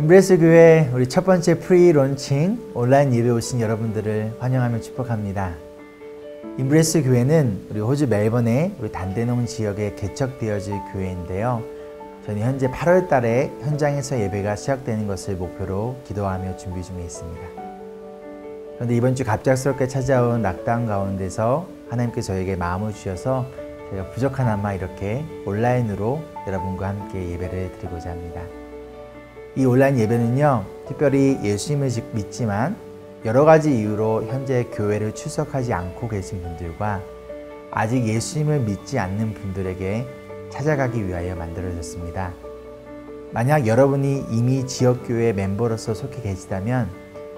임브레스 교회 우리 첫 번째 프리 론칭 온라인 예배 오신 여러분들을 환영하며 축복합니다. 임브레스 교회는 우리 호주 멜번의 우리 단대농 지역에 개척되어질 교회인데요. 저는 현재 8월 달에 현장에서 예배가 시작되는 것을 목표로 기도하며 준비 중에 있습니다. 그런데 이번 주 갑작스럽게 찾아온 락다운 가운데서 하나님께서 저에게 마음을 주셔서 제가 부족하나마 이렇게 온라인으로 여러분과 함께 예배를 드리고자 합니다. 이 온라인 예배는요, 특별히 예수님을 믿지만 여러 가지 이유로 현재 교회를 출석하지 않고 계신 분들과 아직 예수님을 믿지 않는 분들에게 찾아가기 위하여 만들어졌습니다. 만약 여러분이 이미 지역교회 멤버로서 속해 계시다면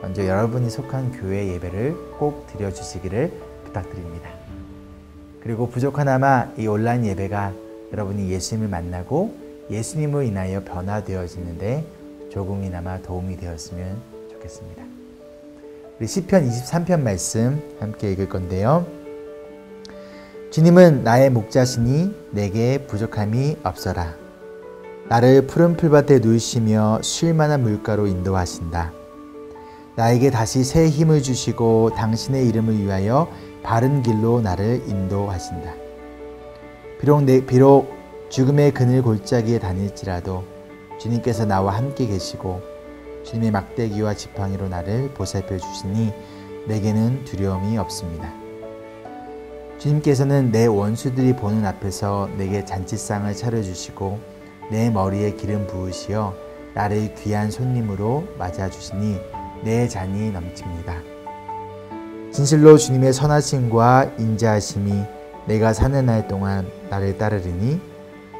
먼저 여러분이 속한 교회 예배를 꼭 드려주시기를 부탁드립니다. 그리고 부족하나마 이 온라인 예배가 여러분이 예수님을 만나고 예수님을 인하여 변화되어지는데 조금이나마 도움이 되었으면 좋겠습니다. 우리 시편 23편 말씀 함께 읽을 건데요. 주님은 나의 목자시니 내게 부족함이 없어라. 나를 푸른 풀밭에 누이시며 쉴 만한 물가로 인도하신다. 나에게 다시 새 힘을 주시고 당신의 이름을 위하여 바른 길로 나를 인도하신다. 비록 죽음의 그늘 골짜기에 다닐지라도 주님께서 나와 함께 계시고 주님의 막대기와 지팡이로 나를 보살펴 주시니 내게는 두려움이 없습니다. 주님께서는 내 원수들이 보는 앞에서 내게 잔치상을 차려주시고 내 머리에 기름 부으시어 나를 귀한 손님으로 맞아주시니 내 잔이 넘칩니다. 진실로 주님의 선하심과 인자하심이 내가 사는 날 동안 나를 따르리니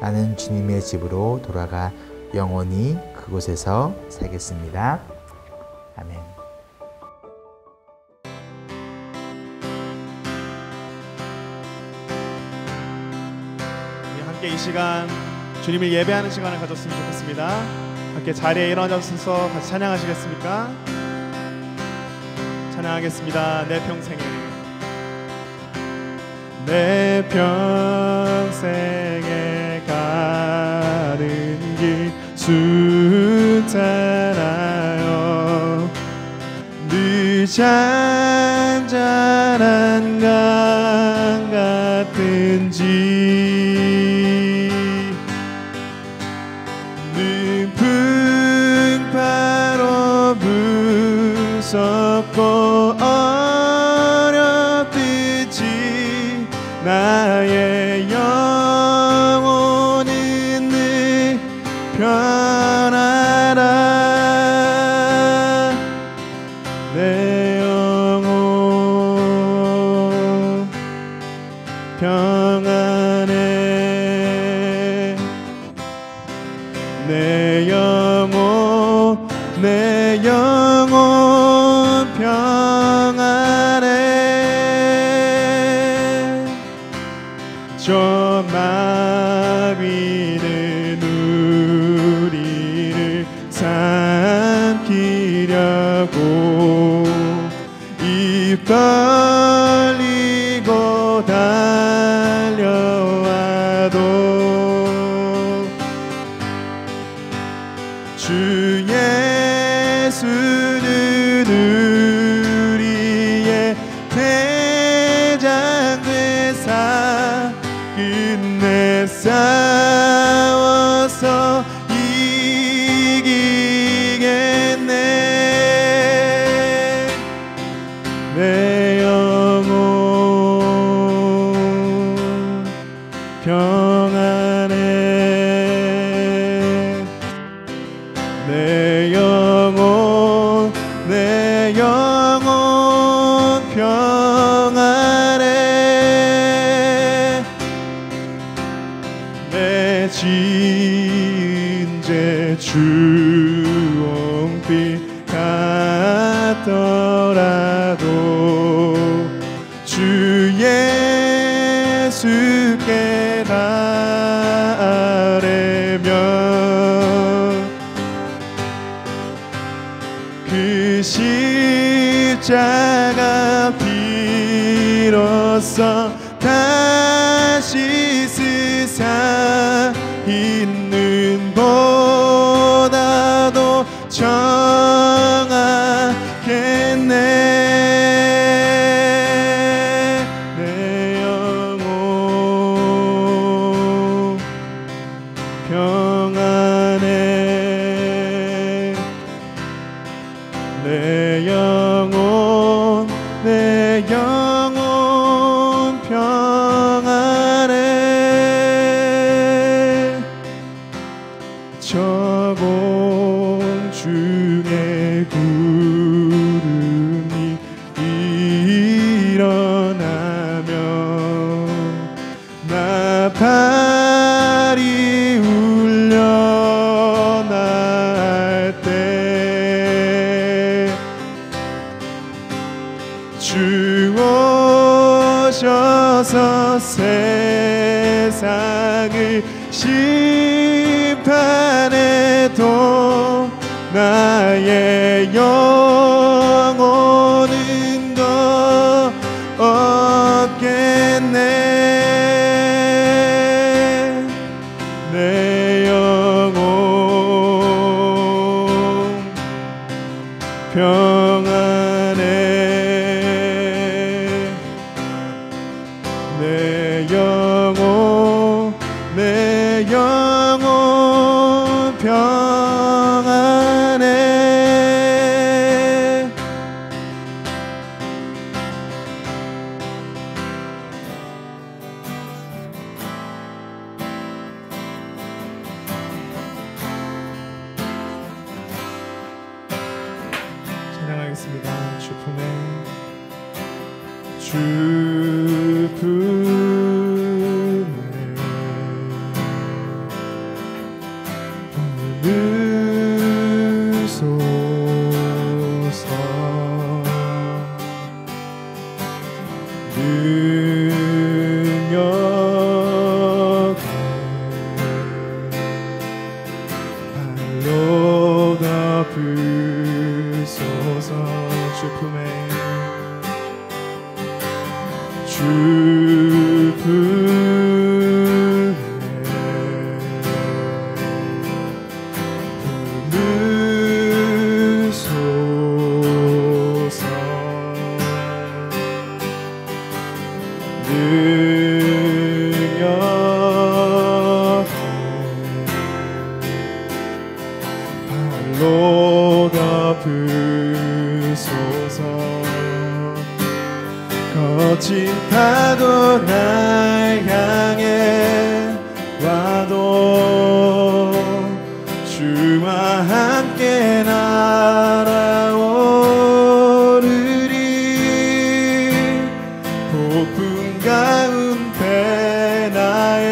나는 주님의 집으로 돌아가 영원히 그곳에서 살겠습니다. 아멘. 함께 이 시간 주님을 예배하는 시간을 가졌으면 좋겠습니다. 함께 자리에 일어나셔서 같이 찬양하시겠습니까? 찬양하겠습니다. 내 평생에 가는 길 숫자라여 늘 잔잔한 강 같은지 늘 풍파로 무섭고 어렵듯이 나의 영혼은 늘 편하라. 내 영혼 평안해. 내 영혼 평안해. 저 마귀는 우리를 삼키려고 입 벌리고 달려와도 주 예수는 우리의 대장 되사 끝내 싸워서 이기겠네. 내 영혼 평안해. 내 영혼 평안해. 내 지은 죄 주홍빛 같더라도 주 예수께 바라면 그 십자가 비로소 다시 세상 있는 보다도 청하겠네. 내 영혼 평안해. 내 영혼 평안해. 저 공중의 구름이 일어나며 나팔이 울려날 때 주 오셔서 세상을 심판해도 나의 영혼은 없겠네. 내 영혼 평안해. 내 영혼 평안해. 찬양하겠습니다. 주 품에 주 품에 부르소서. 능력을 발로 덮으소서. 거친 파도 날 향해 와도 주와 함께 날아오르리. 폭풍 가운데 나의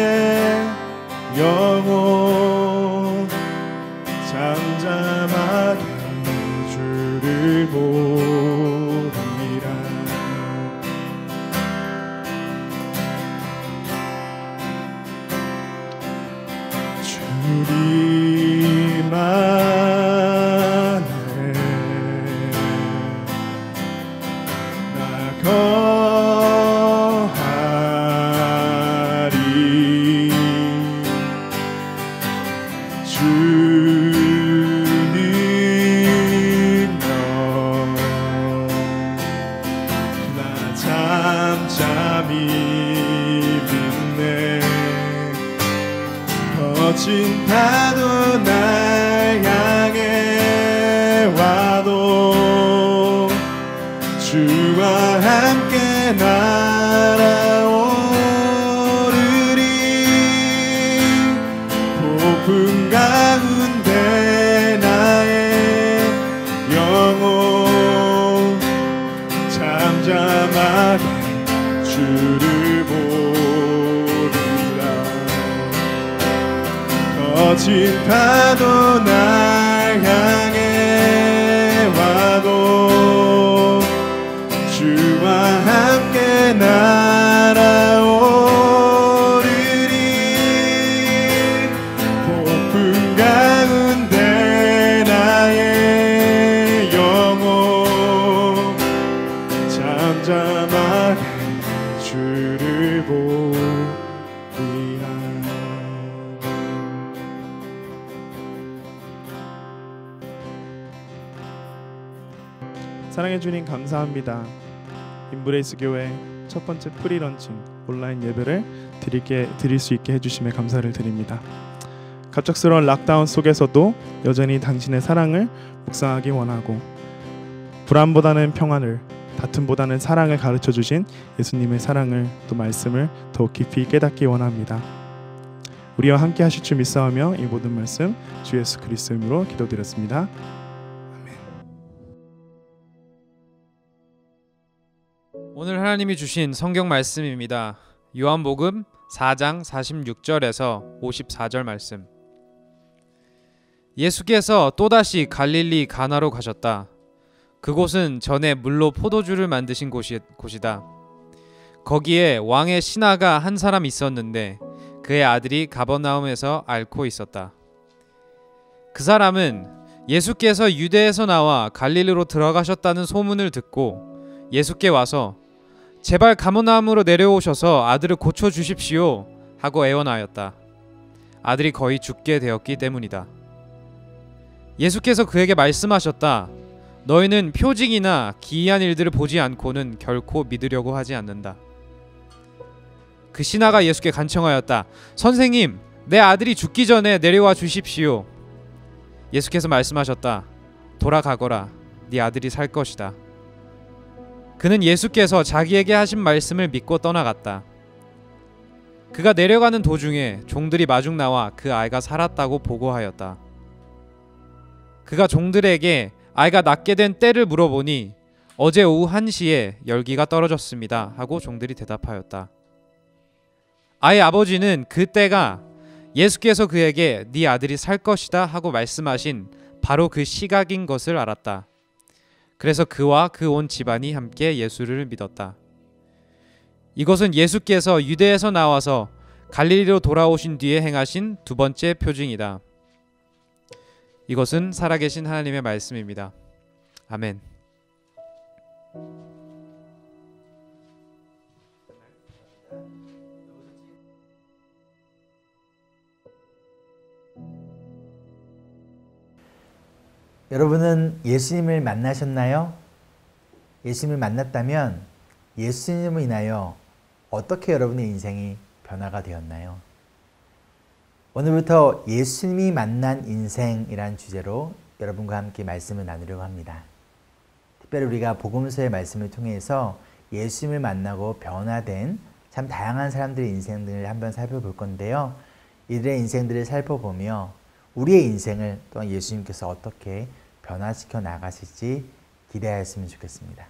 영혼 잠잠하게 주를 보리라. 주리만에 나 거하리. 주님 사랑해 주님 감사합니다. 임브레이스 교회 첫 번째 프리런칭 온라인 예배를 드릴 수 있게 해주심에 감사를 드립니다. 갑작스러운 락다운 속에서도 여전히 당신의 사랑을 묵상하기 원하고, 불안보다는 평안을, 다툼보다는 사랑을 가르쳐 주신 예수님의 사랑을, 또 말씀을 더 깊이 깨닫기 원합니다. 우리와 함께 하실 줄 믿사오며 이 모든 말씀 주 예수 그리스도의 이름으로 기도드렸습니다. 아멘. 오늘 하나님이 주신 성경 말씀입니다. 요한복음 4장 46절에서 54절 말씀. 예수께서 또다시 갈릴리 가나로 가셨다. 그곳은 전에 물로 포도주를 만드신 곳이다. 거기에 왕의 신하가 한 사람 있었는데 그의 아들이 가버나움에서 앓고 있었다. 그 사람은 예수께서 유대에서 나와 갈릴리로 들어가셨다는 소문을 듣고 예수께 와서 제발 가버나움으로 내려오셔서 아들을 고쳐주십시오 하고 애원하였다. 아들이 거의 죽게 되었기 때문이다. 예수께서 그에게 말씀하셨다. 너희는 표징이나 기이한 일들을 보지 않고는 결코 믿으려고 하지 않는다. 그 신하가 예수께 간청하였다. 선생님, 내 아들이 죽기 전에 내려와 주십시오. 예수께서 말씀하셨다. 돌아가거라. 네 아들이 살 것이다. 그는 예수께서 자기에게 하신 말씀을 믿고 떠나갔다. 그가 내려가는 도중에 종들이 마중 나와 그 아이가 살았다고 보고하였다. 그가 종들에게 아이가 낫게 된 때를 물어보니 어제 오후 1시에 열기가 떨어졌습니다 하고 종들이 대답하였다. 아이의 아버지는 그 때가 예수께서 그에게 네 아들이 살 것이다 하고 말씀하신 바로 그 시각인 것을 알았다. 그래서 그와 그 온 집안이 함께 예수를 믿었다. 이것은 예수께서 유대에서 나와서 갈릴리로 돌아오신 뒤에 행하신 두 번째 표징이다. 이것은 살아계신 하나님의 말씀입니다. 아멘. 여러분은 예수님을 만나셨나요? 예수님을 만났다면 예수님을 인하여 어떻게 여러분의 인생이 변화가 되었나요? 오늘부터 예수님이 만난 인생이란 주제로 여러분과 함께 말씀을 나누려고 합니다. 특별히 우리가 복음서의 말씀을 통해서 예수님을 만나고 변화된 참 다양한 사람들의 인생들을 한번 살펴볼 건데요. 이들의 인생들을 살펴보며 우리의 인생을 또한 예수님께서 어떻게 변화시켜 나가실지 기대하였으면 좋겠습니다.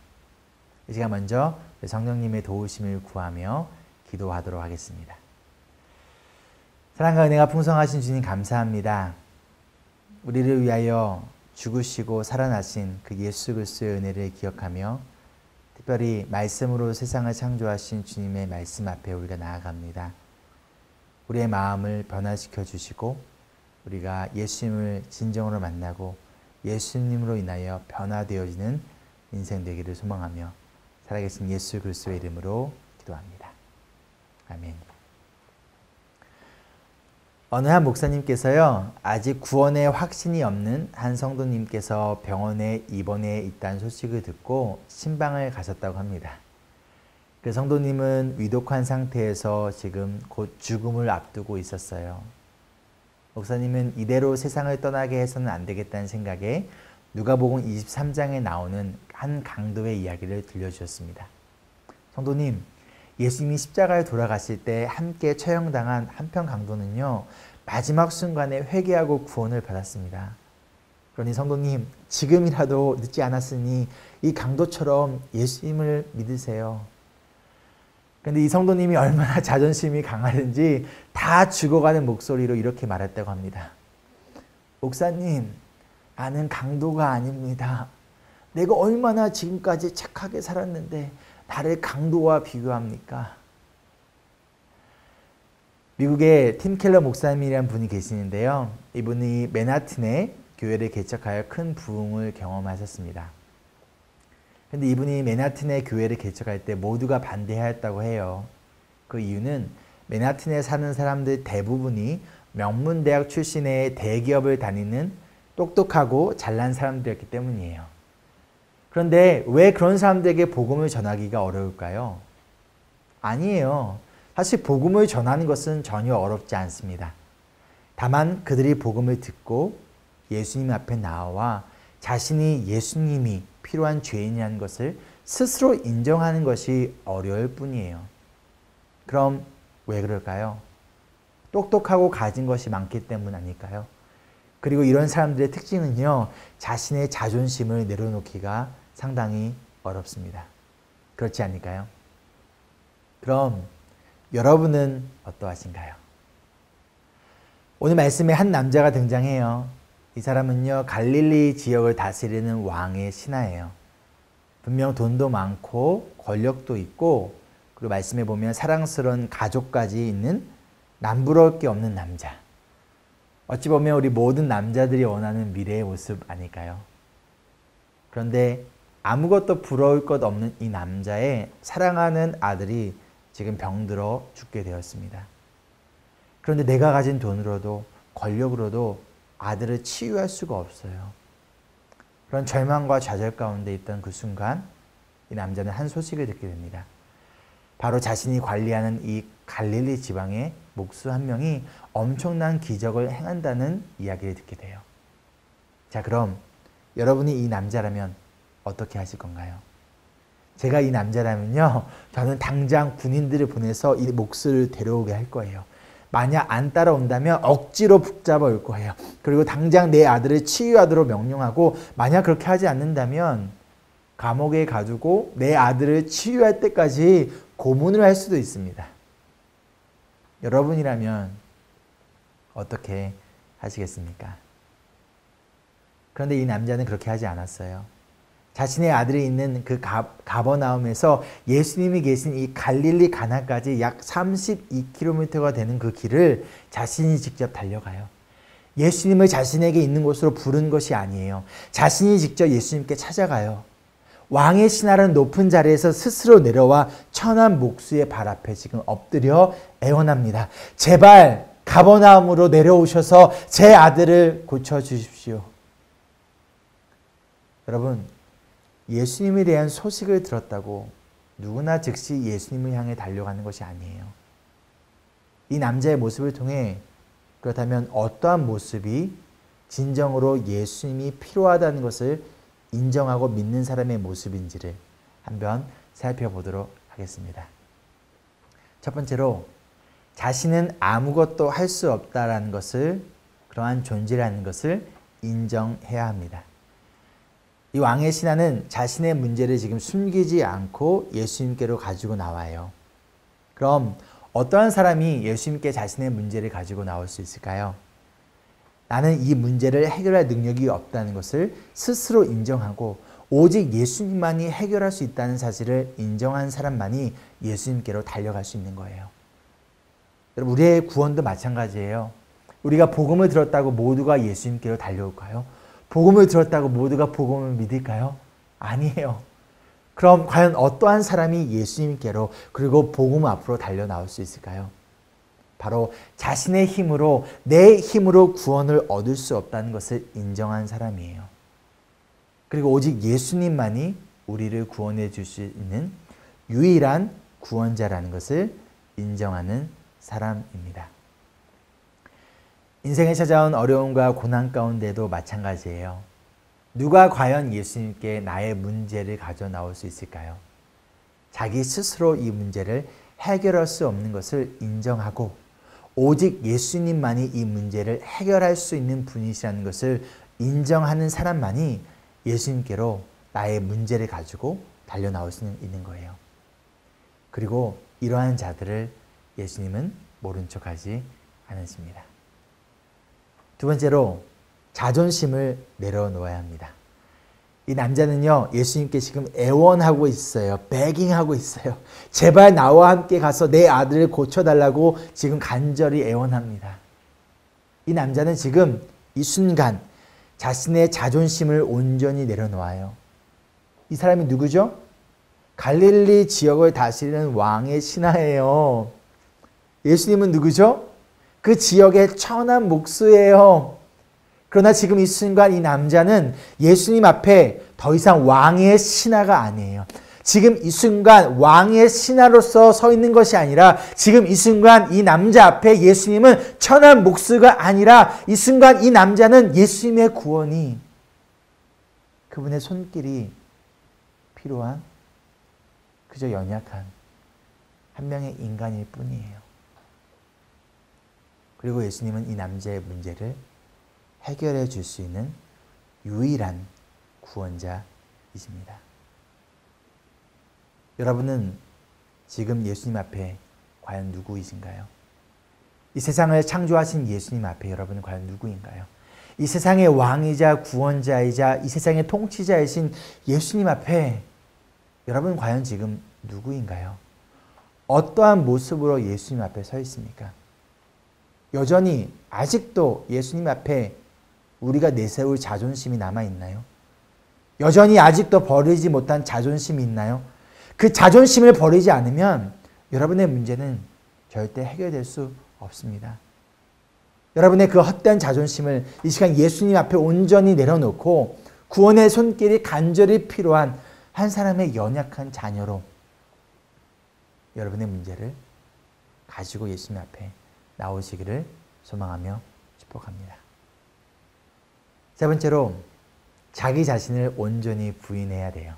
이 시간 먼저 성령님의 도우심을 구하며 기도하도록 하겠습니다. 사랑과 은혜가 풍성하신 주님 감사합니다. 우리를 위하여 죽으시고 살아나신 그 예수 그리스도의 은혜를 기억하며 특별히 말씀으로 세상을 창조하신 주님의 말씀 앞에 우리가 나아갑니다. 우리의 마음을 변화시켜 주시고 우리가 예수님을 진정으로 만나고 예수님으로 인하여 변화되어지는 인생 되기를 소망하며 살아계신 예수 그리스도의 이름으로 기도합니다. 아멘. 어느 한 목사님께서요, 아직 구원의 확신이 없는 한 성도님께서 병원에 입원해 있다는 소식을 듣고 신방을 가셨다고 합니다. 그 성도님은 위독한 상태에서 지금 곧 죽음을 앞두고 있었어요. 목사님은 이대로 세상을 떠나게 해서는 안 되겠다는 생각에 누가복음 23장에 나오는 한 강도의 이야기를 들려주셨습니다. 성도님, 예수님이 십자가에 돌아가실 때 함께 처형당한 한편 강도는요, 마지막 순간에 회개하고 구원을 받았습니다. 그러니 성도님, 지금이라도 늦지 않았으니 이 강도처럼 예수님을 믿으세요. 그런데 이 성도님이 얼마나 자존심이 강하든지 다 죽어가는 목소리로 이렇게 말했다고 합니다. 목사님, 나는 강도가 아닙니다. 내가 얼마나 지금까지 착하게 살았는데 나를 강도와 비교합니까? 미국의 팀 켈러 목사님이라는 분이 계시는데요. 이분이 맨하튼에 교회를 개척하여 큰 부흥을 경험하셨습니다. 그런데 이분이 맨하튼에 교회를 개척할 때 모두가 반대하였다고 해요. 그 이유는 맨하튼에 사는 사람들 대부분이 명문대학 출신의 대기업을 다니는 똑똑하고 잘난 사람들이었기 때문이에요. 그런데 왜 그런 사람들에게 복음을 전하기가 어려울까요? 아니에요. 사실 복음을 전하는 것은 전혀 어렵지 않습니다. 다만 그들이 복음을 듣고 예수님 앞에 나와 자신이 예수님이 필요한 죄인이라는 것을 스스로 인정하는 것이 어려울 뿐이에요. 그럼 왜 그럴까요? 똑똑하고 가진 것이 많기 때문 아닐까요? 그리고 이런 사람들의 특징은요, 자신의 자존심을 내려놓기가 상당히 어렵습니다. 그렇지 않을까요? 그럼 여러분은 어떠하신가요? 오늘 말씀에 한 남자가 등장해요. 이 사람은요, 갈릴리 지역을 다스리는 왕의 신하예요. 분명 돈도 많고 권력도 있고, 그리고 말씀에 보면 사랑스러운 가족까지 있는 남부러울 게 없는 남자. 어찌 보면 우리 모든 남자들이 원하는 미래의 모습 아닐까요? 그런데 아무것도 부러울 것 없는 이 남자의 사랑하는 아들이 지금 병들어 죽게 되었습니다. 그런데 내가 가진 돈으로도 권력으로도 아들을 치유할 수가 없어요. 그런 절망과 좌절 가운데 있던 그 순간 이 남자는 한 소식을 듣게 됩니다. 바로 자신이 관리하는 이 갈릴리 지방의 목수 한 명이 엄청난 기적을 행한다는 이야기를 듣게 돼요. 자, 그럼 여러분이 이 남자라면 어떻게 하실 건가요? 제가 이 남자라면요, 저는 당장 군인들을 보내서 이 목수를 데려오게 할 거예요. 만약 안 따라온다면 억지로 붙잡아 올 거예요. 그리고 당장 내 아들을 치유하도록 명령하고, 만약 그렇게 하지 않는다면 감옥에 가두고 내 아들을 치유할 때까지 고문을 할 수도 있습니다. 여러분이라면 어떻게 하시겠습니까? 그런데 이 남자는 그렇게 하지 않았어요. 자신의 아들이 있는 그 가버나움에서 예수님이 계신 이 갈릴리 가나까지 약 32km가 되는 그 길을 자신이 직접 달려가요. 예수님을 자신에게 있는 곳으로 부른 것이 아니에요. 자신이 직접 예수님께 찾아가요. 왕의 신하는 높은 자리에서 스스로 내려와 천한 목수의 발 앞에 지금 엎드려 애원합니다. 제발 가버나움으로 내려오셔서 제 아들을 고쳐주십시오. 여러분, 예수님에 대한 소식을 들었다고 누구나 즉시 예수님을 향해 달려가는 것이 아니에요. 이 남자의 모습을 통해 그렇다면 어떠한 모습이 진정으로 예수님이 필요하다는 것을 인정하고 믿는 사람의 모습인지를 한번 살펴보도록 하겠습니다. 첫 번째로, 자신은 아무것도 할 수 없다라는 것을, 그러한 존재라는 것을 인정해야 합니다. 이 왕의 신하는 자신의 문제를 지금 숨기지 않고 예수님께로 가지고 나와요. 그럼 어떠한 사람이 예수님께 자신의 문제를 가지고 나올 수 있을까요? 나는 이 문제를 해결할 능력이 없다는 것을 스스로 인정하고 오직 예수님만이 해결할 수 있다는 사실을 인정한 사람만이 예수님께로 달려갈 수 있는 거예요. 여러분, 우리의 구원도 마찬가지예요. 우리가 복음을 들었다고 모두가 예수님께로 달려올까요? 복음을 들었다고 모두가 복음을 믿을까요? 아니에요. 그럼 과연 어떠한 사람이 예수님께로, 그리고 복음 앞으로 달려 나올 수 있을까요? 바로 자신의 힘으로, 내 힘으로 구원을 얻을 수 없다는 것을 인정한 사람이에요. 그리고 오직 예수님만이 우리를 구원해 줄 수 있는 유일한 구원자라는 것을 인정하는 사람입니다. 인생에 찾아온 어려움과 고난 가운데도 마찬가지예요. 누가 과연 예수님께 나의 문제를 가져 나올 수 있을까요? 자기 스스로 이 문제를 해결할 수 없는 것을 인정하고 오직 예수님만이 이 문제를 해결할 수 있는 분이시라는 것을 인정하는 사람만이 예수님께로 나의 문제를 가지고 달려 나올 수 있는 거예요. 그리고 이러한 자들을 예수님은 모른 척하지 않으십니다. 두 번째로, 자존심을 내려놓아야 합니다. 이 남자는요, 예수님께 지금 애원하고 있어요. 베깅하고 있어요. 제발 나와 함께 가서 내 아들을 고쳐달라고 지금 간절히 애원합니다. 이 남자는 지금 이 순간 자신의 자존심을 온전히 내려놓아요. 이 사람이 누구죠? 갈릴리 지역을 다스리는 왕의 신하예요. 예수님은 누구죠? 그 지역의 천한 목수예요. 그러나 지금 이 순간 이 남자는 예수님 앞에 더 이상 왕의 신하가 아니에요. 지금 이 순간 왕의 신하로서 서 있는 것이 아니라 지금 이 순간 이 남자 앞에 예수님은 천한 목수가 아니라 이 순간 이 남자는 예수님의 구원이 그분의 손길이 필요한 그저 연약한 한 명의 인간일 뿐이에요. 그리고 예수님은 이 남자의 문제를 해결해 줄 수 있는 유일한 구원자이십니다. 여러분은 지금 예수님 앞에 과연 누구이신가요? 이 세상을 창조하신 예수님 앞에 여러분은 과연 누구인가요? 이 세상의 왕이자 구원자이자 이 세상의 통치자이신 예수님 앞에 여러분 과연 지금 누구인가요? 어떠한 모습으로 예수님 앞에 서 있습니까? 여전히 아직도 예수님 앞에 우리가 내세울 자존심이 남아있나요? 여전히 아직도 버리지 못한 자존심이 있나요? 그 자존심을 버리지 않으면 여러분의 문제는 절대 해결될 수 없습니다. 여러분의 그 헛된 자존심을 이 시간 예수님 앞에 온전히 내려놓고 구원의 손길이 간절히 필요한 한 사람의 연약한 자녀로 여러분의 문제를 가지고 예수님 앞에 나오시기를 소망하며 축복합니다. 세 번째로 자기 자신을 온전히 부인해야 돼요.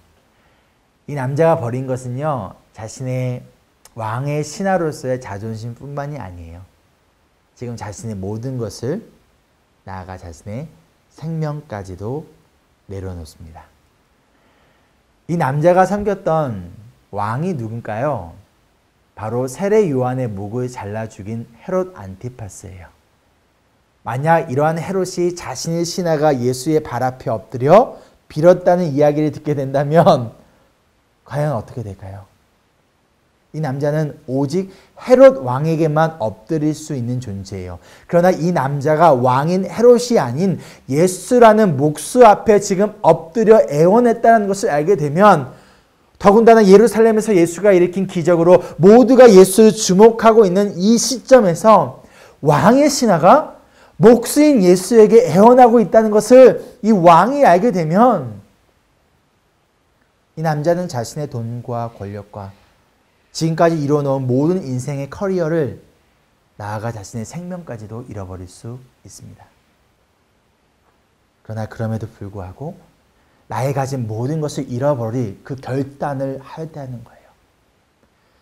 이 남자가 버린 것은요, 자신의 왕의 신하로서의 자존심뿐만이 아니에요. 지금 자신의 모든 것을 나아가 자신의 생명까지도 내려놓습니다. 이 남자가 섬겼던 왕이 누군가요? 바로 세례 요한의 목을 잘라 죽인 헤롯 안티파스예요. 만약 이러한 헤롯이 자신의 신하가 예수의 발 앞에 엎드려 빌었다는 이야기를 듣게 된다면 과연 어떻게 될까요? 이 남자는 오직 헤롯 왕에게만 엎드릴 수 있는 존재예요. 그러나 이 남자가 왕인 헤롯이 아닌 예수라는 목수 앞에 지금 엎드려 애원했다는 것을 알게 되면 더군다나 예루살렘에서 예수가 일으킨 기적으로 모두가 예수를 주목하고 있는 이 시점에서 왕의 신하가 목수인 예수에게 애원하고 있다는 것을 이 왕이 알게 되면 이 남자는 자신의 돈과 권력과 지금까지 이뤄놓은 모든 인생의 커리어를 나아가 자신의 생명까지도 잃어버릴 수 있습니다. 그러나 그럼에도 불구하고 나의 가진 모든 것을 잃어버릴 그 결단을 하였다는 거예요.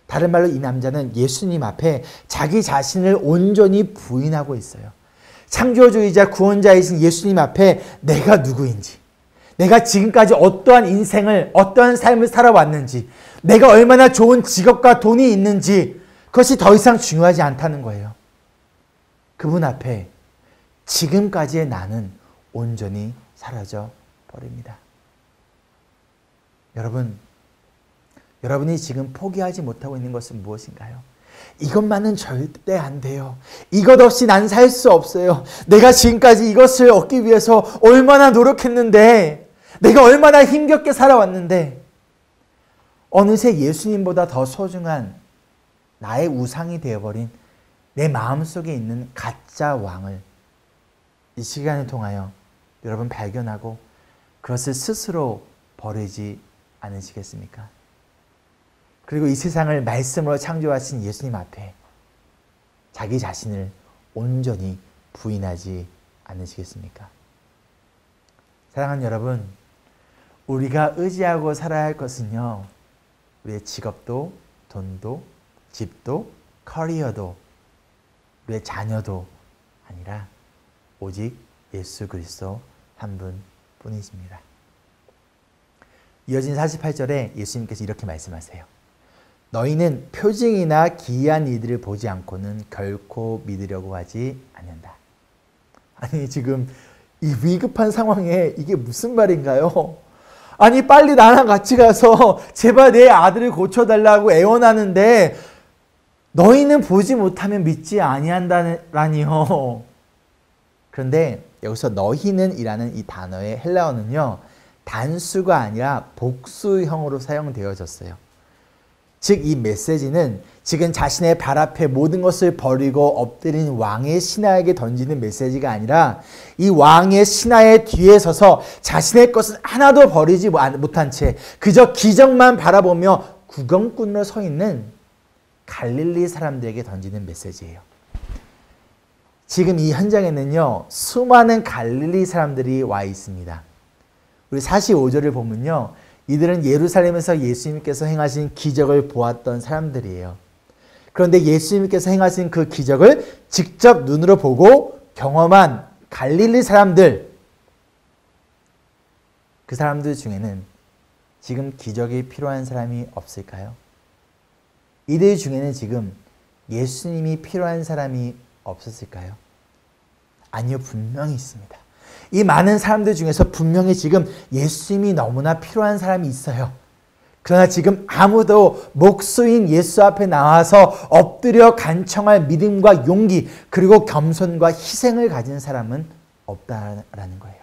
다른 말로 이 남자는 예수님 앞에 자기 자신을 온전히 부인하고 있어요. 창조주이자 구원자이신 예수님 앞에 내가 누구인지, 내가 지금까지 어떠한 인생을, 어떠한 삶을 살아왔는지, 내가 얼마나 좋은 직업과 돈이 있는지 그것이 더 이상 중요하지 않다는 거예요. 그분 앞에 지금까지의 나는 온전히 사라져 버립니다. 여러분이 지금 포기하지 못하고 있는 것은 무엇인가요? 이것만은 절대 안 돼요. 이것 없이 난 살 수 없어요. 내가 지금까지 이것을 얻기 위해서 얼마나 노력했는데, 내가 얼마나 힘겹게 살아왔는데, 어느새 예수님보다 더 소중한 나의 우상이 되어버린 내 마음속에 있는 가짜 왕을 이 시간을 통하여 여러분 발견하고 그것을 스스로 버리지 않으시겠습니까? 그리고 이 세상을 말씀으로 창조하신 예수님 앞에 자기 자신을 온전히 부인하지 않으시겠습니까? 사랑하는 여러분, 우리가 의지하고 살아야 할 것은요, 우리의 직업도, 돈도, 집도, 커리어도, 우리의 자녀도 아니라 오직 예수 그리스도 한 분뿐이십니다. 이어진 48절에 예수님께서 이렇게 말씀하세요. 너희는 표징이나 기이한 이들을 보지 않고는 결코 믿으려고 하지 않는다. 아니, 지금 이 위급한 상황에 이게 무슨 말인가요? 아니, 빨리 나랑 같이 가서 제발 내 아들을 고쳐달라고 애원하는데 너희는 보지 못하면 믿지 아니한다라니요. 그런데 여기서 너희는 이라는 이 단어의 헬라어는요, 단수가 아니라 복수형으로 사용되어졌어요. 즉 이 메시지는 지금 자신의 발 앞에 모든 것을 버리고 엎드린 왕의 신하에게 던지는 메시지가 아니라 이 왕의 신하의 뒤에 서서 자신의 것은 하나도 버리지 못한 채 그저 기적만 바라보며 구경꾼으로 서 있는 갈릴리 사람들에게 던지는 메시지예요. 지금 이 현장에는요, 수많은 갈릴리 사람들이 와 있습니다. 우리 45절을 보면요, 이들은 예루살렘에서 예수님께서 행하신 기적을 보았던 사람들이에요. 그런데 예수님께서 행하신 그 기적을 직접 눈으로 보고 경험한 갈릴리 사람들, 그 사람들 중에는 지금 기적이 필요한 사람이 없을까요? 이들 중에는 지금 예수님이 필요한 사람이 없었을까요? 아니요, 분명히 있습니다. 이 많은 사람들 중에서 분명히 지금 예수님이 너무나 필요한 사람이 있어요. 그러나 지금 아무도 목수인 예수 앞에 나와서 엎드려 간청할 믿음과 용기 그리고 겸손과 희생을 가진 사람은 없다라는 거예요.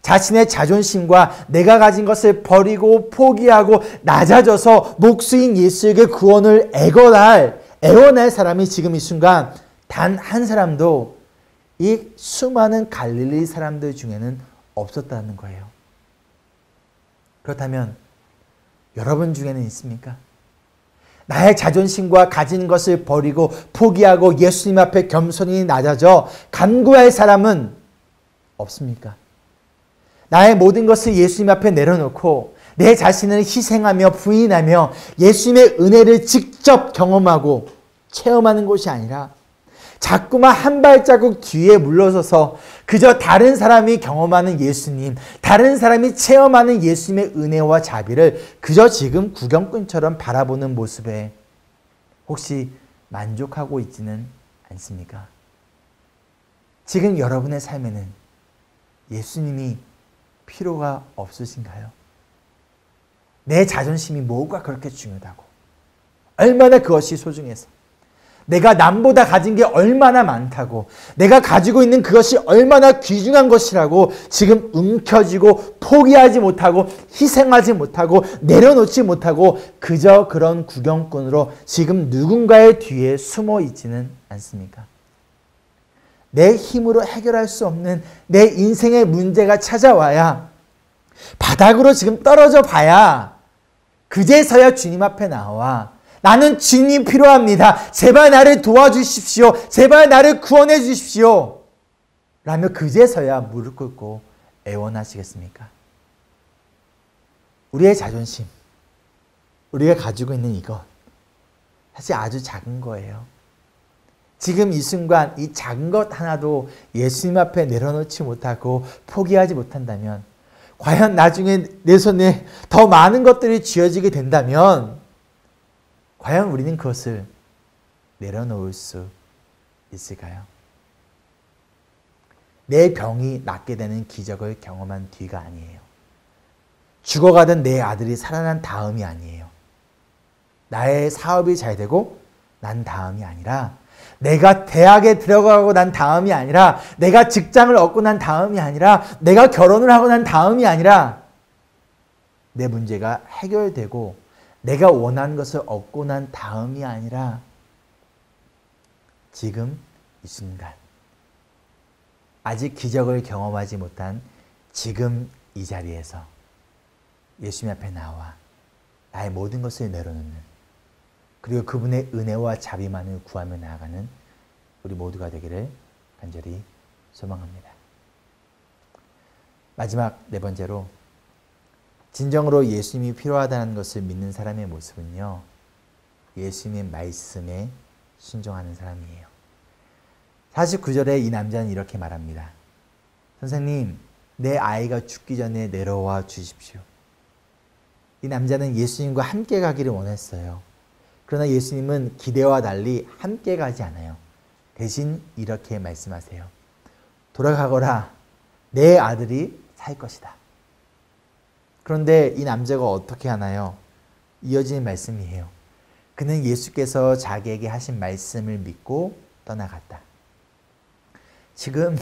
자신의 자존심과 내가 가진 것을 버리고 포기하고 낮아져서 목수인 예수에게 구원을 애원할 사람이 지금 이 순간 단 한 사람도 이 수많은 갈릴리 사람들 중에는 없었다는 거예요. 그렇다면 여러분 중에는 있습니까? 나의 자존심과 가진 것을 버리고 포기하고 예수님 앞에 겸손히 낮아져 간구할 사람은 없습니까? 나의 모든 것을 예수님 앞에 내려놓고 내 자신을 희생하며 부인하며 예수님의 은혜를 직접 경험하고 체험하는 것이 아니라 자꾸만 한 발자국 뒤에 물러서서 그저 다른 사람이 경험하는 예수님, 다른 사람이 체험하는 예수님의 은혜와 자비를 그저 지금 구경꾼처럼 바라보는 모습에 혹시 만족하고 있지는 않습니까? 지금 여러분의 삶에는 예수님이 필요가 없으신가요? 내 자존심이 뭐가 그렇게 중요하다고? 얼마나 그것이 소중해서? 내가 남보다 가진 게 얼마나 많다고? 내가 가지고 있는 그것이 얼마나 귀중한 것이라고 지금 움켜쥐고 포기하지 못하고 희생하지 못하고 내려놓지 못하고 그저 그런 구경꾼으로 지금 누군가의 뒤에 숨어 있지는 않습니까? 내 힘으로 해결할 수 없는 내 인생의 문제가 찾아와야 바닥으로 지금 떨어져 봐야 그제서야 주님 앞에 나와 나는 주님 필요합니다. 제발 나를 도와주십시오. 제발 나를 구원해 주십시오. 라며 그제서야 무릎 꿇고 애원하시겠습니까? 우리의 자존심, 우리가 가지고 있는 이것 사실 아주 작은 거예요. 지금 이 순간 이 작은 것 하나도 예수님 앞에 내려놓지 못하고 포기하지 못한다면 과연 나중에 내 손에 더 많은 것들이 쥐어지게 된다면 과연 우리는 그것을 내려놓을 수 있을까요? 내 병이 낫게 되는 기적을 경험한 뒤가 아니에요. 죽어가던 내 아들이 살아난 다음이 아니에요. 나의 사업이 잘 되고 난 다음이 아니라 내가 대학에 들어가고 난 다음이 아니라 내가 직장을 얻고 난 다음이 아니라 내가 결혼을 하고 난 다음이 아니라 내 문제가 해결되고 내가 원하는 것을 얻고 난 다음이 아니라 지금 이 순간 아직 기적을 경험하지 못한 지금 이 자리에서 예수님 앞에 나와 나의 모든 것을 내려놓는 그리고 그분의 은혜와 자비만을 구하며 나아가는 우리 모두가 되기를 간절히 소망합니다. 마지막 네 번째로 진정으로 예수님이 필요하다는 것을 믿는 사람의 모습은요. 예수님의 말씀에 순종하는 사람이에요. 49절에 이 남자는 이렇게 말합니다. 선생님, 내 아이가 죽기 전에 내려와 주십시오. 이 남자는 예수님과 함께 가기를 원했어요. 그러나 예수님은 기대와 달리 함께 가지 않아요. 대신 이렇게 말씀하세요. 돌아가거라. 내 아들이 살 것이다. 그런데 이 남자가 어떻게 하나요? 이어지는 말씀이에요. 그는 예수께서 자기에게 하신 말씀을 믿고 떠나갔다. 지금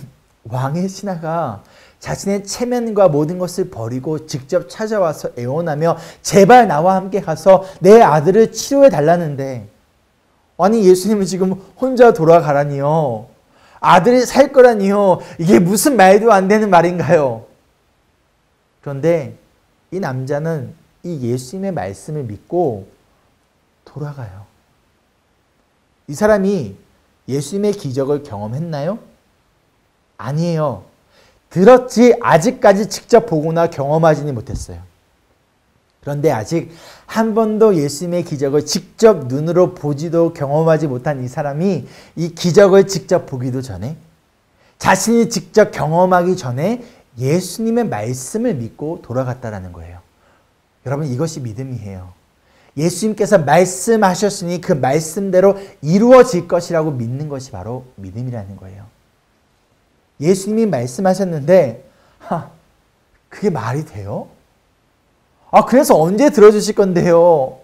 왕의 신하가 자신의 체면과 모든 것을 버리고 직접 찾아와서 애원하며 제발 나와 함께 가서 내 아들을 치료해 달라는데, 아니 예수님은 지금 혼자 돌아가라니요, 아들이 살 거라니요, 이게 무슨 말도 안 되는 말인가요? 그런데 이 남자는 이 예수님의 말씀을 믿고 돌아가요. 이 사람이 예수님의 기적을 경험했나요? 아니에요. 들었지 아직까지 직접 보거나 경험하지는 못했어요. 그런데 아직 한 번도 예수님의 기적을 직접 눈으로 보지도 경험하지 못한 이 사람이 이 기적을 직접 보기도 전에, 자신이 직접 경험하기 전에 예수님의 말씀을 믿고 돌아갔다라는 거예요. 여러분, 이것이 믿음이에요. 예수님께서 말씀하셨으니 그 말씀대로 이루어질 것이라고 믿는 것이 바로 믿음이라는 거예요. 예수님이 말씀하셨는데 그게 말이 돼요? 그래서 언제 들어주실 건데요?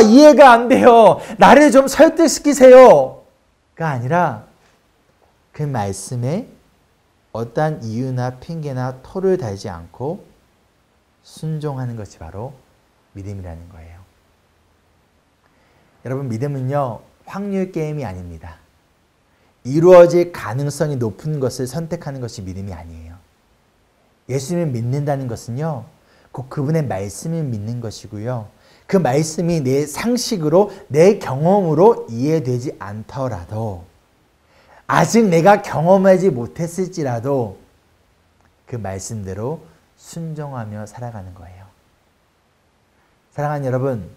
이해가 안 돼요. 나를 좀 설득시키세요. 가 아니라 그 말씀에 어떠한 이유나 핑계나 토를 달지 않고 순종하는 것이 바로 믿음이라는 거예요. 여러분, 믿음은요, 확률 게임이 아닙니다. 이루어질 가능성이 높은 것을 선택하는 것이 믿음이 아니에요. 예수님을 믿는다는 것은요, 곧 그분의 말씀을 믿는 것이고요, 그 말씀이 내 상식으로, 내 경험으로 이해되지 않더라도, 아직 내가 경험하지 못했을지라도 그 말씀대로 순종하며 살아가는 거예요. 사랑하는 여러분,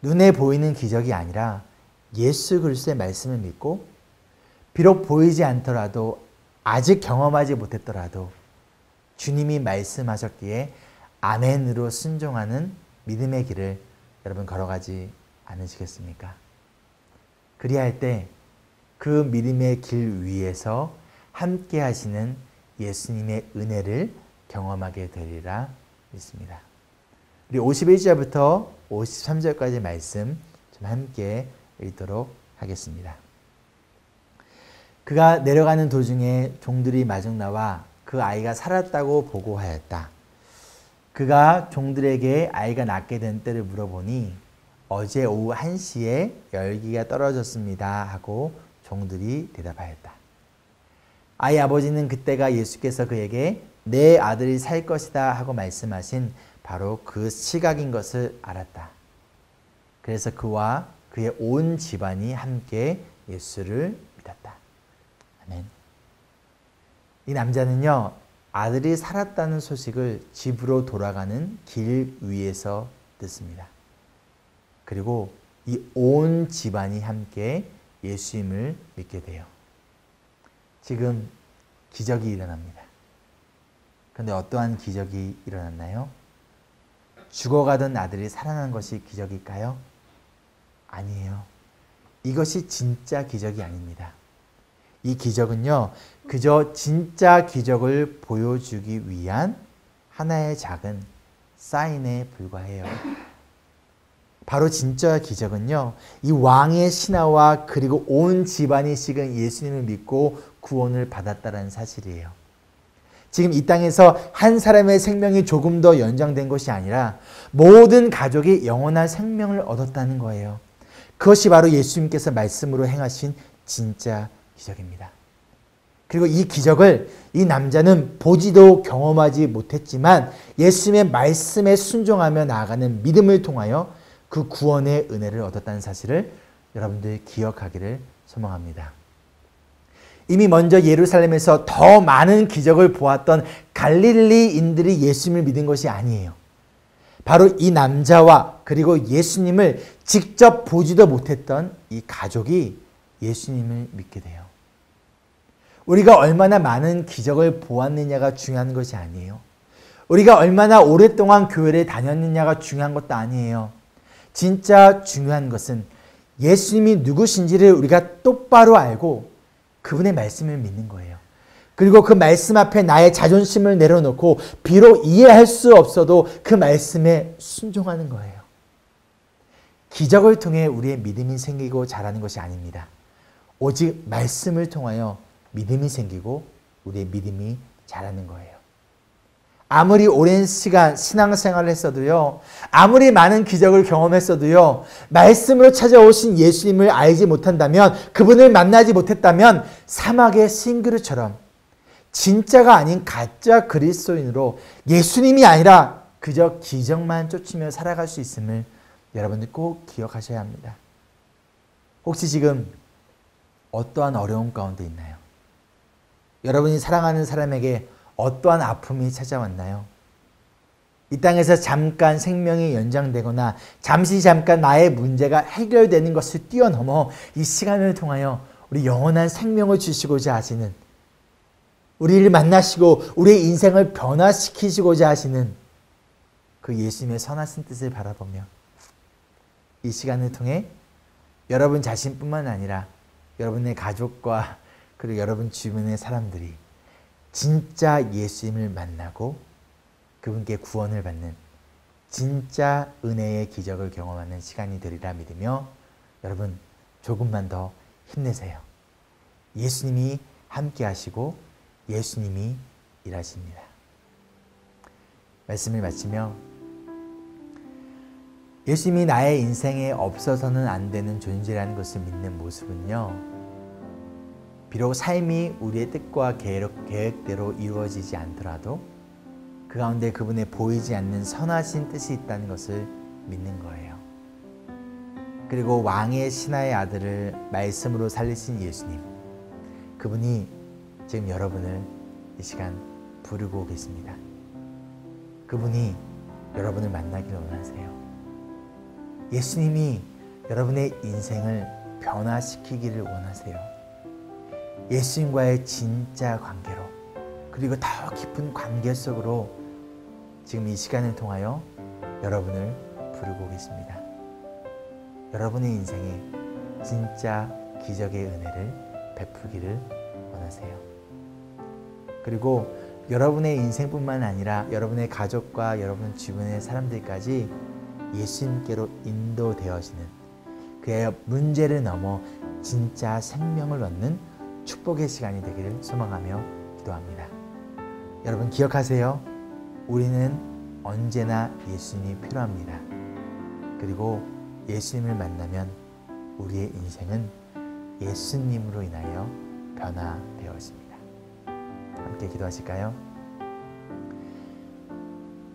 눈에 보이는 기적이 아니라 예수 그리스도의 말씀을 믿고, 비록 보이지 않더라도, 아직 경험하지 못했더라도 주님이 말씀하셨기에 아멘으로 순종하는 믿음의 길을 여러분 걸어가지 않으시겠습니까? 그리할 때 그 믿음의 길 위에서 함께 하시는 예수님의 은혜를 경험하게 되리라 믿습니다. 우리 51절부터 53절까지 말씀 좀 함께 읽도록 하겠습니다. 그가 내려가는 도중에 종들이 마중 나와 그 아이가 살았다고 보고하였다. 그가 종들에게 아이가 낫게 된 때를 물어보니 어제 오후 1시에 열기가 떨어졌습니다 하고 종들이 대답하였다. 아이 아버지는 그때가 예수께서 그에게 내 아들이 살 것이다 하고 말씀하신 바로 그 시각인 것을 알았다. 그래서 그와 그의 온 집안이 함께 예수를 믿었다. 아멘. 이 남자는요, 아들이 살았다는 소식을 집으로 돌아가는 길 위에서 듣습니다. 그리고 이 온 집안이 함께 예수님을 믿게 돼요. 지금 기적이 일어납니다. 그런데 어떠한 기적이 일어났나요? 죽어가던 아들이 살아난 것이 기적일까요? 아니에요. 이것이 진짜 기적이 아닙니다. 이 기적은요, 그저 진짜 기적을 보여주기 위한 하나의 작은 사인에 불과해요. 바로 진짜 기적은요, 이 왕의 신하와 그리고 온 집안이 지금 예수님을 믿고 구원을 받았다는 사실이에요. 지금 이 땅에서 한 사람의 생명이 조금 더 연장된 것이 아니라 모든 가족이 영원한 생명을 얻었다는 거예요. 그것이 바로 예수님께서 말씀으로 행하신 진짜 기적입니다. 그리고 이 기적을 이 남자는 보지도 경험하지 못했지만 예수님의 말씀에 순종하며 나아가는 믿음을 통하여 그 구원의 은혜를 얻었다는 사실을 여러분들 기억하기를 소망합니다. 이미 먼저 예루살렘에서 더 많은 기적을 보았던 갈릴리인들이 예수님을 믿은 것이 아니에요. 바로 이 남자와 그리고 예수님을 직접 보지도 못했던 이 가족이 예수님을 믿게 돼요. 우리가 얼마나 많은 기적을 보았느냐가 중요한 것이 아니에요. 우리가 얼마나 오랫동안 교회를 다녔느냐가 중요한 것도 아니에요. 진짜 중요한 것은 예수님이 누구신지를 우리가 똑바로 알고 그분의 말씀을 믿는 거예요. 그리고 그 말씀 앞에 나의 자존심을 내려놓고 비록 이해할 수 없어도 그 말씀에 순종하는 거예요. 기적을 통해 우리의 믿음이 생기고 자라는 것이 아닙니다. 오직 말씀을 통하여 믿음이 생기고 우리의 믿음이 자라는 거예요. 아무리 오랜 시간 신앙생활을 했어도요, 아무리 많은 기적을 경험했어도요, 말씀으로 찾아오신 예수님을 알지 못한다면, 그분을 만나지 못했다면 사막의 싱그루처럼 진짜가 아닌 가짜 그리스도인으로 예수님이 아니라 그저 기적만 쫓으며 살아갈 수 있음을 여러분들 꼭 기억하셔야 합니다. 혹시 지금 어떠한 어려움 가운데 있나요? 여러분이 사랑하는 사람에게 어떠한 아픔이 찾아왔나요? 이 땅에서 잠깐 생명이 연장되거나 잠깐 나의 문제가 해결되는 것을 뛰어넘어 이 시간을 통하여 우리 영원한 생명을 주시고자 하시는, 우리를 만나시고 우리의 인생을 변화시키시고자 하시는 그 예수님의 선하신 뜻을 바라보며 이 시간을 통해 여러분 자신뿐만 아니라 여러분의 가족과 그리고 여러분 주변의 사람들이 진짜 예수님을 만나고 그분께 구원을 받는 진짜 은혜의 기적을 경험하는 시간이 되리라 믿으며 여러분 조금만 더 힘내세요. 예수님이 함께 하시고 예수님이 일하십니다. 말씀을 마치며 예수님이 나의 인생에 없어서는 안 되는 존재라는 것을 믿는 모습은요, 비록 삶이 우리의 뜻과 계획대로 이루어지지 않더라도 그 가운데 그분의 보이지 않는 선하신 뜻이 있다는 것을 믿는 거예요. 그리고 왕의 신하의 아들을 말씀으로 살리신 예수님, 그분이 지금 여러분을 이 시간 부르고 계십니다. 그분이 여러분을 만나기를 원하세요. 예수님이 여러분의 인생을 변화시키기를 원하세요. 예수님과의 진짜 관계로, 그리고 더 깊은 관계 속으로 지금 이 시간을 통하여 여러분을 부르고 계십니다. 여러분의 인생에 진짜 기적의 은혜를 베푸기를 원하세요. 그리고 여러분의 인생뿐만 아니라 여러분의 가족과 여러분 주변의 사람들까지 예수님께로 인도되어지는, 그의 문제를 넘어 진짜 생명을 얻는 축복의 시간이 되기를 소망하며 기도합니다. 여러분 기억하세요. 우리는 언제나 예수님이 필요합니다. 그리고 예수님을 만나면 우리의 인생은 예수님으로 인하여 변화되어집니다. 함께 기도하실까요?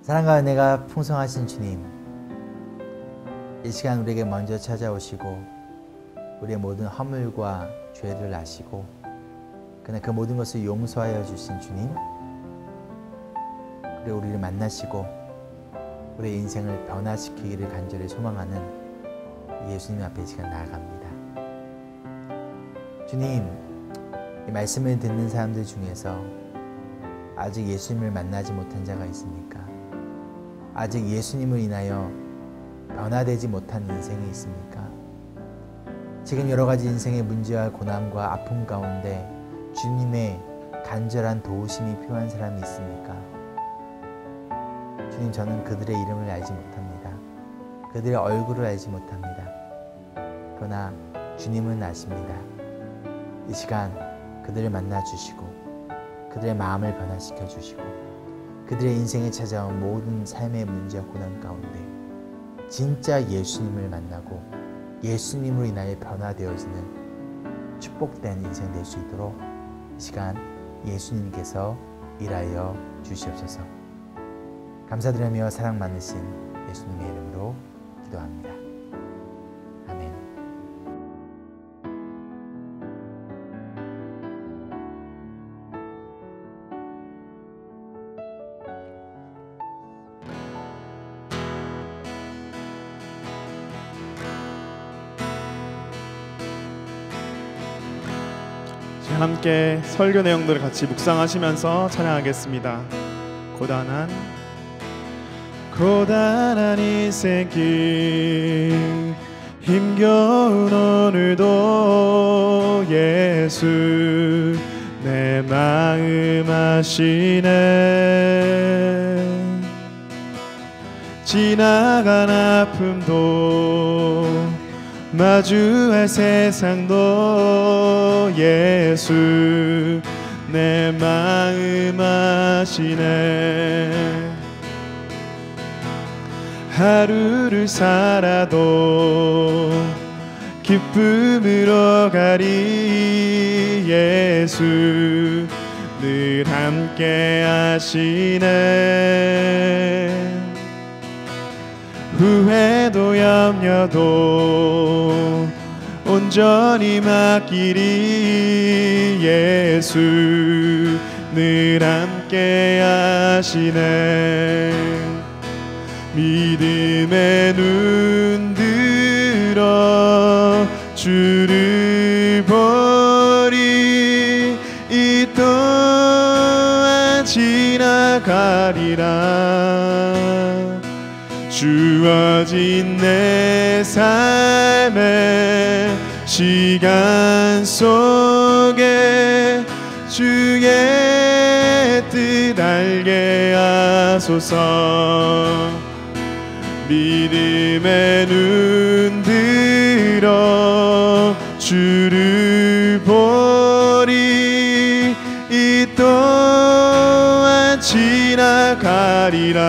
사랑과 은혜가 풍성하신 주님, 이 시간 우리에게 먼저 찾아오시고 우리의 모든 허물과 죄를 아시고 그러나 그 모든 것을 용서하여 주신 주님, 그리고 우리를 만나시고 우리의 인생을 변화시키기를 간절히 소망하는 예수님 앞에 이 시간 나아갑니다. 주님, 이 말씀을 듣는 사람들 중에서 아직 예수님을 만나지 못한 자가 있습니까? 아직 예수님을 인하여 변화되지 못한 인생이 있습니까? 지금 여러 가지 인생의 문제와 고난과 아픔 가운데 주님의 간절한 도우심이 필요한 사람이 있습니까? 주님, 저는 그들의 이름을 알지 못합니다. 그들의 얼굴을 알지 못합니다. 그러나 주님은 아십니다. 이 시간 그들을 만나 주시고 그들의 마음을 변화시켜 주시고 그들의 인생에 찾아온 모든 삶의 문제와 고난 가운데 진짜 예수님을 만나고 예수님으로 인하여 변화되어지는 축복된 인생 될 수 있도록 이 시간 예수님께서 일하여 주시옵소서. 감사드리며 사랑 많으신 예수님의 이름으로 기도합니다. 아멘. 함께 설교 내용들을 같이 묵상하시면서 찬양하겠습니다. 고단한 인생길 힘겨운 오늘도 예수 내 마음 아시네. 지나간 아픔도 마주할 세상도 예수 내 마음 아시네. 하루를 살아도 기쁨으로 가리 예수 늘 함께 하시네. 후회도 염려도 온전히 맡기리 예수 늘 함께 하시네. 믿음의 눈 들어 주를 보리. 이 또한 지나가리라. 주어진 내 삶의 시간 속에 주의 뜻 알게 하소서. 믿음의 눈 들어 주를 보리. 이 또한 지나가리라.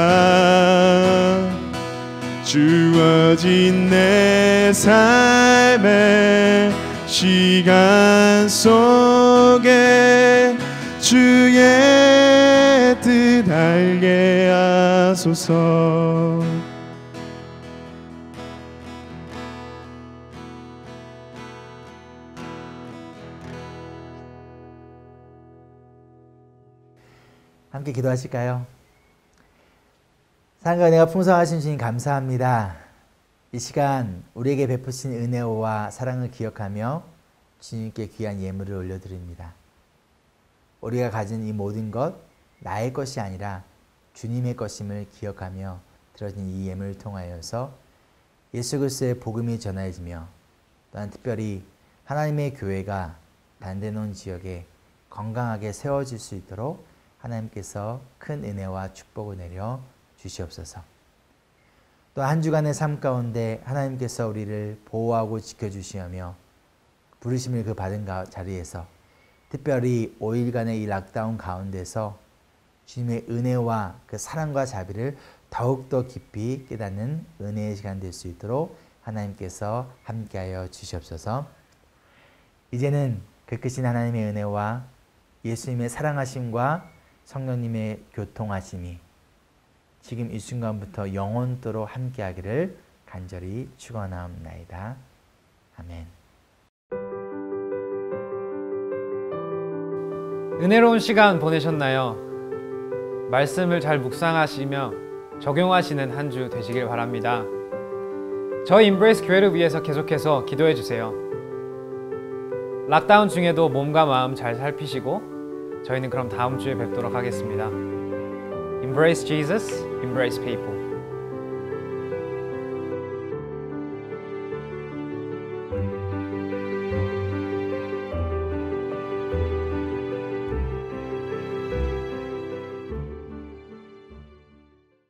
주어진 내 삶의 시간 속에 주의 뜻 알게 하소서. 함께 기도하실까요? 사랑과 은혜가 풍성하신 주님 감사합니다. 이 시간 우리에게 베푸신 은혜와 사랑을 기억하며 주님께 귀한 예물을 올려드립니다. 우리가 가진 이 모든 것 나의 것이 아니라 주님의 것임을 기억하며 들어진 이 예물을 통하여서 예수 그리스도의 복음이 전해지며 또한 특별히 하나님의 교회가 단대논 지역에 건강하게 세워질 수 있도록 하나님께서 큰 은혜와 축복을 내려 주시옵소서. 또 한 주간의 삶 가운데 하나님께서 우리를 보호하고 지켜주시며 부르심을 그 받은 자리에서 특별히 5일간의 이 락다운 가운데서 주님의 은혜와 그 사랑과 자비를 더욱더 깊이 깨닫는 은혜의 시간 될 수 있도록 하나님께서 함께하여 주시옵소서. 이제는 그 크신 하나님의 은혜와 예수님의 사랑하심과 성령님의 교통하심이 지금 이 순간부터 영원토록 함께하기를 간절히 축원하옵나이다. 아멘. 은혜로운 시간 보내셨나요? 말씀을 잘 묵상하시며 적용하시는 한 주 되시길 바랍니다. 저희 임브레이스 교회를 위해서 계속해서 기도해 주세요. 락다운 중에도 몸과 마음 잘 살피시고 저희는 그럼 다음 주에 뵙도록 하겠습니다. Embrace Jesus, embrace people.